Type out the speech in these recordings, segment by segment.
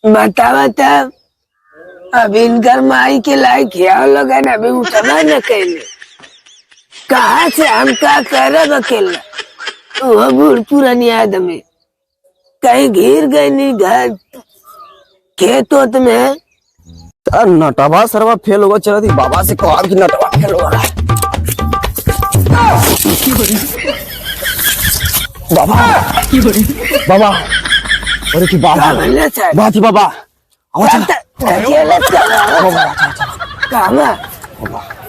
बतावा तब अभी इनकर माई के लायक क्या लगा ना अभी उठवा न कैले कहा से हम का करब अकेला वो बूढ़ पुरानी आदमी कहीं घिर गई नहीं घर खेत वोत में नटवा सरवा फेल होगा चला थी बाबा से कहा कि नटवा फेल होगा बाबा बाबा अरे की बाबा बात ही बाबा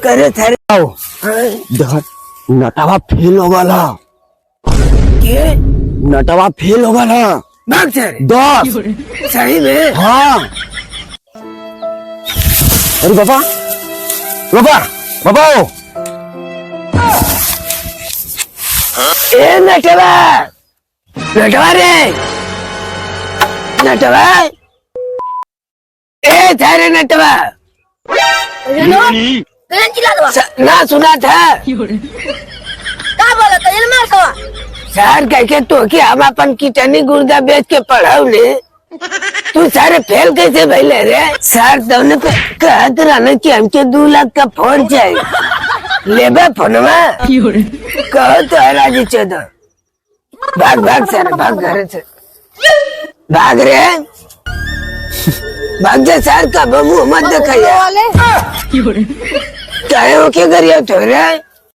करे थे नटवा फेल होगा ना के नटवा फेल होगा ना भाग चल 10 सही में हाँ अरे बाबा बाबा बाबा ए नटवा नटवा रे नटवा ए थारे नटवा ना सुना था बोला तो ये मार सवा सर कह के तो कि हम अपन किटनी गुर्दा बेच के पढ़ाऊले तू सारे फेल कैसे भैले रे सर तुमने कहत रहना कि हमके 2 लाख का फोन चाहिए लेबे फोनवा कहो तो है राजी चौधर भाग भाग सर भाग घर से भाग रे भाग जा सर का मुंह मत दिखाइए चाहे वो क्या करिए तो रे